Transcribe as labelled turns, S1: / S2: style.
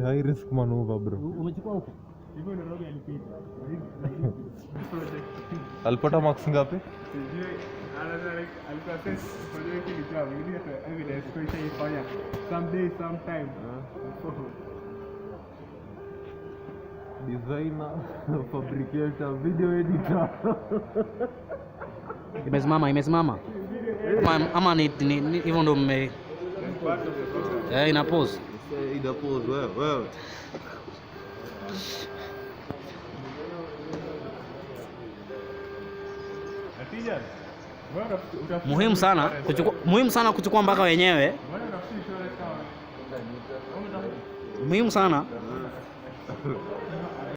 S1: high risk maneuver bro.
S2: Umechukua huko?
S3: Hivyo ndio roho alipita.
S1: Alipata marks ngapi?
S3: Alikuwa project ni job. You need to evidence kwa hiyo ifanya someday sometime.
S1: Designer, fabricator, video editor.
S2: Imesimama. Ama ni hivyo ndo mme ina pause.
S1: Ina pause wewe.
S2: Muhimu sana kuchukua mpaka wenyewe. Muhimu sana.